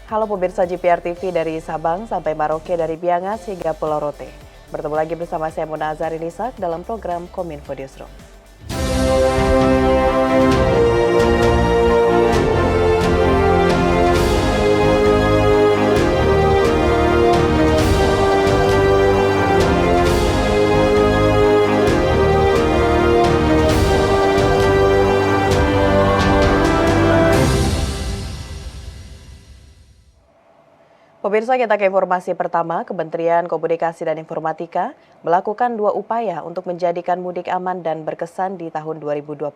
Halo pemirsa GPR TV dari Sabang sampai Maroke, dari Biangas hingga Pulau Rote. Bertemu lagi bersama saya Mona Azari Nisak dalam program Kominfo Newsroom. Pemirsa, kita ke informasi pertama. Kementerian Komunikasi dan Informatika melakukan 2 upaya untuk menjadikan mudik aman dan berkesan di tahun 2023,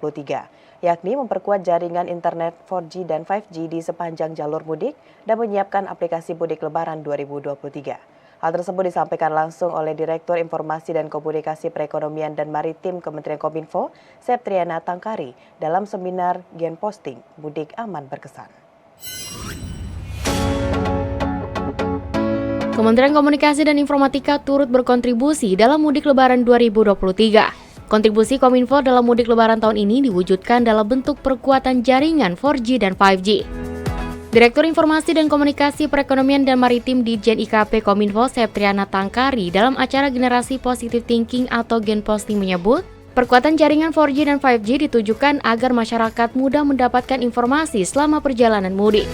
yakni memperkuat jaringan internet 4G dan 5G di sepanjang jalur mudik dan menyiapkan aplikasi mudik lebaran 2023. Hal tersebut disampaikan langsung oleh Direktur Informasi dan Komunikasi Perekonomian dan Maritim Kementerian Kominfo, Septriana Tangkari, dalam seminar Gen Posting Mudik Aman Berkesan. Kementerian Komunikasi dan Informatika turut berkontribusi dalam mudik lebaran 2023. Kontribusi Kominfo dalam mudik lebaran tahun ini diwujudkan dalam bentuk perkuatan jaringan 4G dan 5G. Direktur Informasi dan Komunikasi Perekonomian dan Maritim Ditjen IKP Kominfo, Septriana Tangkari, dalam acara Generasi Positive Thinking atau Gen Posting menyebut, perkuatan jaringan 4G dan 5G ditujukan agar masyarakat mudah mendapatkan informasi selama perjalanan mudik.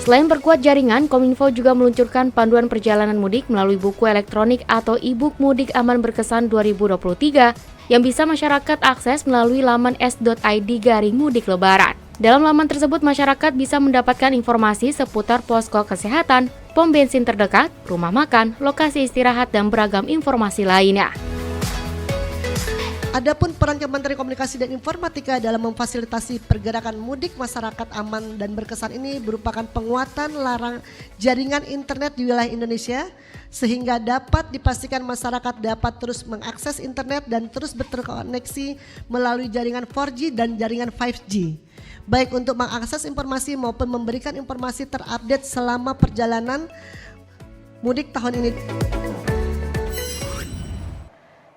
Selain perkuat jaringan, Kominfo juga meluncurkan panduan perjalanan mudik melalui buku elektronik atau e-book Mudik Aman Berkesan 2023 yang bisa masyarakat akses melalui laman s.id/mudik lebaran. Dalam laman tersebut, masyarakat bisa mendapatkan informasi seputar posko kesehatan, pom bensin terdekat, rumah makan, lokasi istirahat, dan beragam informasi lainnya. Adapun peran Kementerian Komunikasi dan Informatika dalam memfasilitasi pergerakan mudik masyarakat aman dan berkesan ini berupakan penguatan jaringan internet di wilayah Indonesia sehingga dapat dipastikan masyarakat dapat terus mengakses internet dan terus berterkoneksi melalui jaringan 4G dan jaringan 5G. Baik untuk mengakses informasi maupun memberikan informasi terupdate selama perjalanan mudik tahun ini.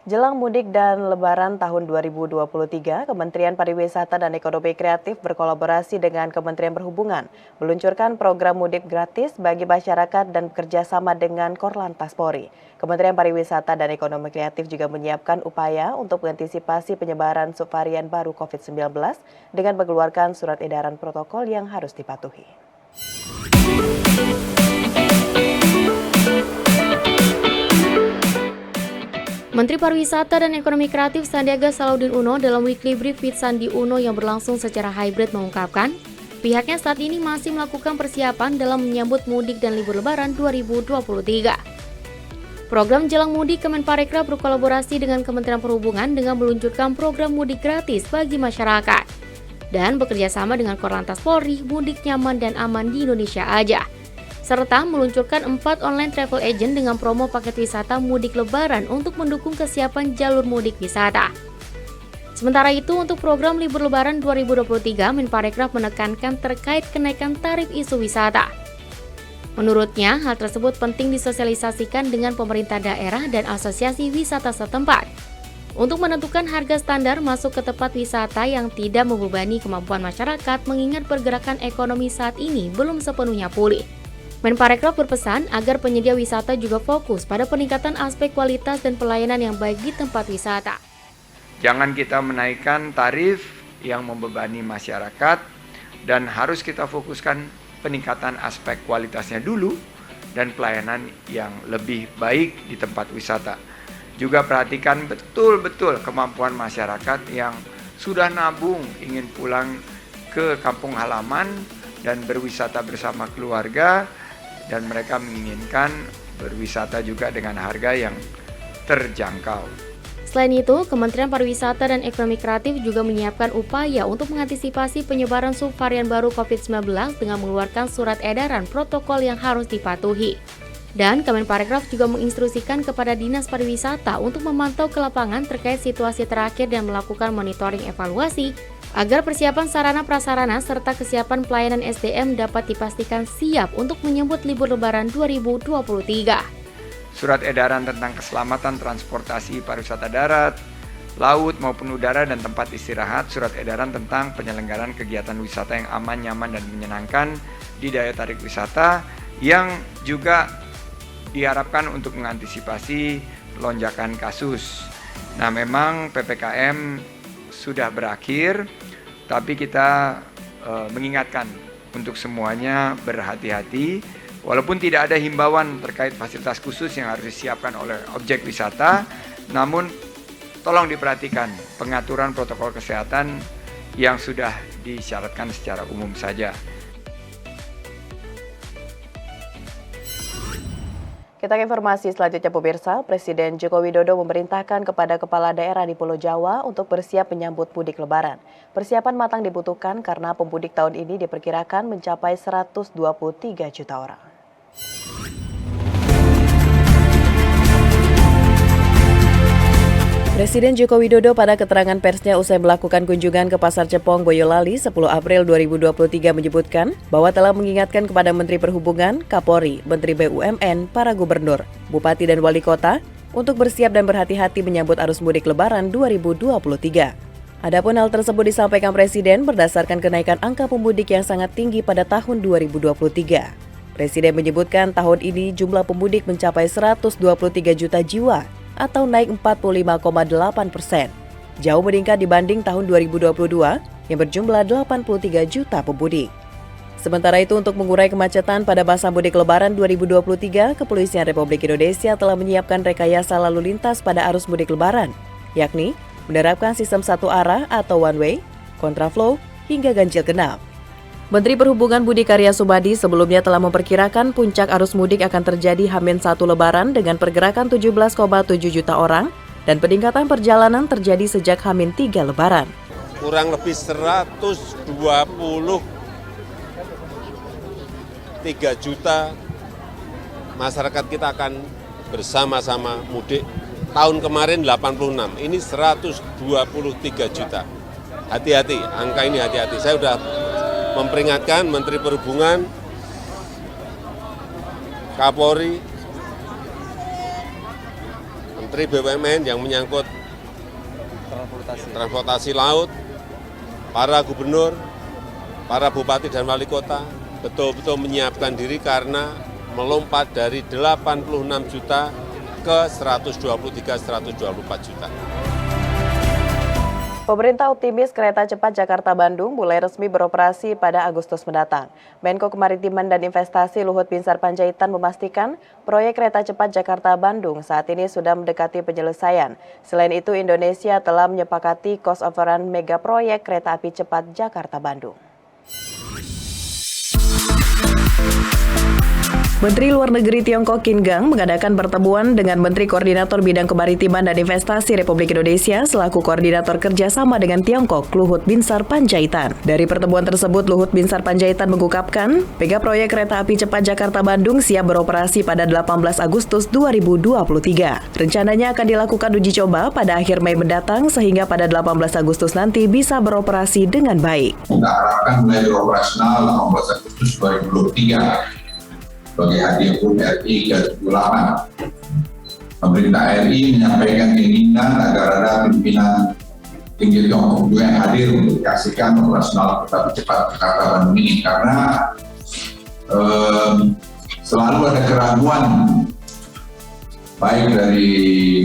Jelang mudik dan lebaran tahun 2023, Kementerian Pariwisata dan Ekonomi Kreatif berkolaborasi dengan Kementerian Perhubungan meluncurkan program mudik gratis bagi masyarakat dan bekerjasama dengan Korlantas Polri. Kementerian Pariwisata dan Ekonomi Kreatif juga menyiapkan upaya untuk mengantisipasi penyebaran subvarian baru COVID-19 dengan mengeluarkan surat edaran protokol yang harus dipatuhi. Menteri Pariwisata dan Ekonomi Kreatif Sandiaga Salahuddin Uno dalam Weekly Brief with Sandi Uno yang berlangsung secara hybrid mengungkapkan, pihaknya saat ini masih melakukan persiapan dalam menyambut mudik dan libur lebaran 2023. Program Jelang Mudik Kemenparekraf berkolaborasi dengan Kementerian Perhubungan dengan meluncurkan program mudik gratis bagi masyarakat dan bekerjasama dengan Korlantas Polri, mudik nyaman dan aman di Indonesia aja, serta meluncurkan 4 online travel agent dengan promo paket wisata mudik lebaran untuk mendukung kesiapan jalur mudik wisata. Sementara itu, untuk program libur lebaran 2023, Menparekraf menekankan terkait kenaikan tarif isu wisata. Menurutnya, hal tersebut penting disosialisasikan dengan pemerintah daerah dan asosiasi wisata setempat untuk menentukan harga standar masuk ke tempat wisata yang tidak membebani kemampuan masyarakat mengingat pergerakan ekonomi saat ini belum sepenuhnya pulih. Menparekraf berpesan agar penyedia wisata juga fokus pada peningkatan aspek kualitas dan pelayanan yang baik di tempat wisata. Jangan kita menaikkan tarif yang membebani masyarakat dan harus kita fokuskan peningkatan aspek kualitasnya dulu dan pelayanan yang lebih baik di tempat wisata. Juga perhatikan betul-betul kemampuan masyarakat yang sudah nabung ingin pulang ke kampung halaman dan berwisata bersama keluarga, dan mereka menginginkan berwisata juga dengan harga yang terjangkau. Selain itu, Kementerian Pariwisata dan Ekonomi Kreatif juga menyiapkan upaya untuk mengantisipasi penyebaran subvarian baru COVID-19 dengan mengeluarkan surat edaran protokol yang harus dipatuhi. Dan Kemenparekraf juga menginstruksikan kepada Dinas Pariwisata untuk memantau ke lapangan terkait situasi terakhir dan melakukan monitoring evaluasi agar persiapan sarana-prasarana serta kesiapan pelayanan SDM dapat dipastikan siap untuk menyambut libur lebaran 2023. Surat edaran tentang keselamatan transportasi pariwisata darat, laut maupun udara dan tempat istirahat, surat edaran tentang penyelenggaraan kegiatan wisata yang aman, nyaman, dan menyenangkan di daya tarik wisata yang juga diharapkan untuk mengantisipasi lonjakan kasus. Nah, memang PPKM sudah berakhir, tapi kita mengingatkan untuk semuanya berhati-hati. Walaupun tidak ada himbauan terkait fasilitas khusus yang harus disiapkan oleh objek wisata, namun tolong diperhatikan pengaturan protokol kesehatan yang sudah disyaratkan secara umum saja. Kita ke informasi selanjutnya pemirsa, Presiden Joko Widodo memerintahkan kepada kepala daerah di Pulau Jawa untuk bersiap menyambut mudik lebaran. Persiapan matang dibutuhkan karena pemudik tahun ini diperkirakan mencapai 123 juta orang. Presiden Joko Widodo pada keterangan persnya usai melakukan kunjungan ke Pasar Cepong, Boyolali 10 April 2023 menyebutkan bahwa telah mengingatkan kepada Menteri Perhubungan, Kapolri, Menteri BUMN, para gubernur, bupati dan wali kota untuk bersiap dan berhati-hati menyambut arus mudik Lebaran 2023. Adapun hal tersebut disampaikan Presiden berdasarkan kenaikan angka pemudik yang sangat tinggi pada tahun 2023. Presiden menyebutkan tahun ini jumlah pemudik mencapai 123 juta jiwa atau naik 45,8%. Jauh meningkat dibanding tahun 2022 yang berjumlah 83 juta pemudik. Sementara itu untuk mengurai kemacetan pada masa mudik Lebaran 2023, Kepolisian Republik Indonesia telah menyiapkan rekayasa lalu lintas pada arus mudik Lebaran, yakni menerapkan sistem satu arah atau one way, kontraflow, hingga ganjil genap. Menteri Perhubungan Budi Karya Sumadi sebelumnya telah memperkirakan puncak arus mudik akan terjadi H-1 Lebaran dengan pergerakan 17,7 juta orang dan peningkatan perjalanan terjadi sejak H-3 Lebaran. Kurang lebih 123 juta masyarakat kita akan bersama-sama mudik. Tahun kemarin 86, ini 123 juta. Hati-hati, angka ini hati-hati. Saya sudah memperingatkan Menteri Perhubungan, Kapolri, Menteri BUMN yang menyangkut transportasi laut, para gubernur, para bupati dan wali kota betul-betul menyiapkan diri karena melompat dari 86 juta ke 123-124 juta. Pemerintah optimis kereta cepat Jakarta-Bandung mulai resmi beroperasi pada Agustus mendatang. Menko Kemaritiman dan Investasi Luhut Binsar Panjaitan memastikan proyek kereta cepat Jakarta-Bandung saat ini sudah mendekati penyelesaian. Selain itu, Indonesia telah menyepakati cost overrun mega proyek kereta api cepat Jakarta-Bandung. Menteri Luar Negeri Tiongkok Qin Gang mengadakan pertemuan dengan Menteri Koordinator Bidang Kemaritiman dan Investasi Republik Indonesia selaku Koordinator Kerjasama dengan Tiongkok, Luhut Binsar Panjaitan. Dari pertemuan tersebut, Luhut Binsar Panjaitan mengungkapkan, mega proyek kereta api cepat Jakarta-Bandung siap beroperasi pada 18 Agustus 2023. Rencananya akan dilakukan uji coba pada akhir Mei mendatang sehingga pada 18 Agustus nanti bisa beroperasi dengan baik. Kita harapkan mulai beroperasional 18 Agustus 2023. Sebagai hadiah HUT RI ke-78. Pemerintah RI menyampaikan keinginan agar ada pimpinan tinggi Tiongkok juga yang hadir untuk menyaksikan operasional kereta cepat Jakarta-Bandung ini karena selalu ada keraguan baik dari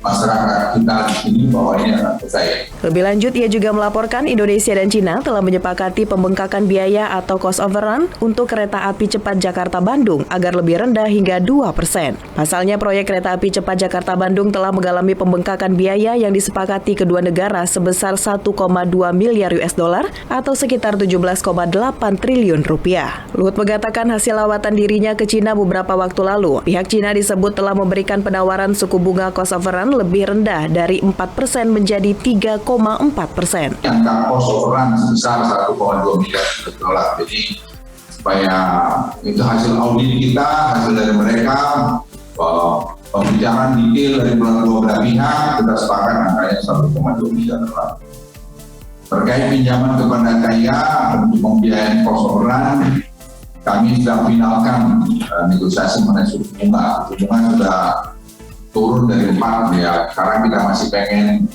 masyarakat kita di sini bahwa ini akan selesai. Lebih lanjut, ia juga melaporkan Indonesia dan Cina telah menyepakati pembengkakan biaya atau cost overrun untuk kereta api cepat Jakarta-Bandung agar lebih rendah hingga 2%. Pasalnya, proyek kereta api cepat Jakarta-Bandung telah mengalami pembengkakan biaya yang disepakati kedua negara sebesar 1,2 miliar US dollar atau sekitar 17,8 triliun rupiah. Luhut mengatakan hasil lawatan dirinya ke Cina beberapa waktu lalu, pihak Cina disebut telah memberikan penawaran suku bunga cost overrun lebih rendah dari 4% menjadi 3,4%. Angka cost overrun sebesar 1,2 miliar dolar. Jadi supaya itu hasil audit kita, hasil dari mereka, pembicaraan detail dari dua belah pihak, kita sepakat angkanya 1,2 miliar dolar. Terkait pinjaman kepada kaya untuk pembiayaan cost overrun, kami sudah finalkan negosiasi mengenai suku bunga. Suku bunga sudah turun dari 4 ya, sekarang kita masih pengen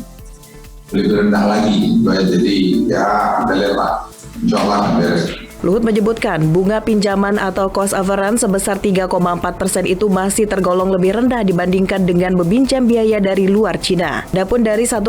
lebih rendah lagi. Jadi ya kita lihatlah, insya Allah beres. Luhut menyebutkan bunga pinjaman atau cost overrun sebesar 3,4% itu masih tergolong lebih rendah dibandingkan dengan meminjam biaya dari luar Cina. Adapun dari 1,2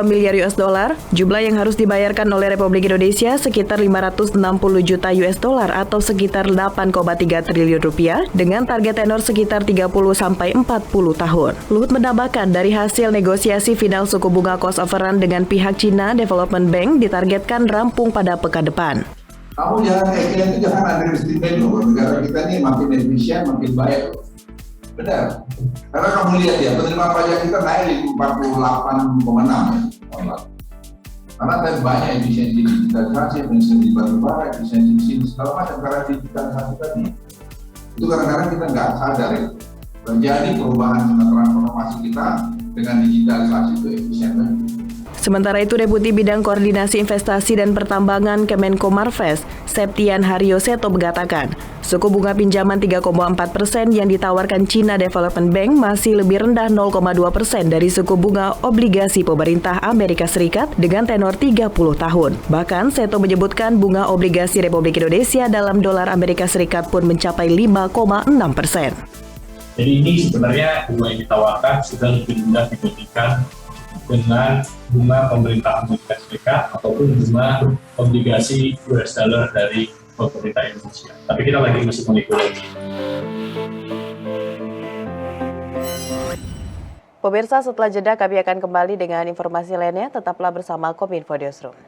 miliar US dollar, jumlah yang harus dibayarkan oleh Republik Indonesia sekitar 560 juta US dollar atau sekitar 8,3 triliun rupiah dengan target tenor sekitar 30 sampai 40 tahun. Luhut menambahkan dari hasil negosiasi final suku bunga cost overrun dengan pihak China Development Bank ditargetkan rampung pada pekan depan. Kamu jangan itu jangan underestimate loh, negara kita ini makin efisien, makin baik loh. Benar. Karena kamu lihat ya, penerimaan pajak kita naik 48,6 ya. Karena ada banyak efisiensi digitalisasi, efisiensi batubara, efisiensi di sini, segala macam karena digitalisasi tadi. Itu kadang-kadang kita nggak sadar ya. Terjadi perubahan transformasi kita dengan digitalisasi itu efisien tadi. Sementara itu, Deputi Bidang Koordinasi Investasi dan Pertambangan Kemenko Marves, Septian Haryoseto mengatakan, suku bunga pinjaman 3,4% yang ditawarkan China Development Bank masih lebih rendah 0,2% dari suku bunga obligasi pemerintah Amerika Serikat dengan tenor 30 tahun. Bahkan, Seto menyebutkan bunga obligasi Republik Indonesia dalam dolar Amerika Serikat pun mencapai 5,6%. Jadi ini sebenarnya bunga yang ditawarkan sudah lebih rendah dibandingkan dengan bunga pemerintah Amerika Serikat ataupun bunga obligasi US dollar dari pemerintah Indonesia. Tapi kita lagi masih mengikuti. Pemirsa, setelah jeda kami akan kembali dengan informasi lainnya. Tetaplah bersama Kominfo Newsroom.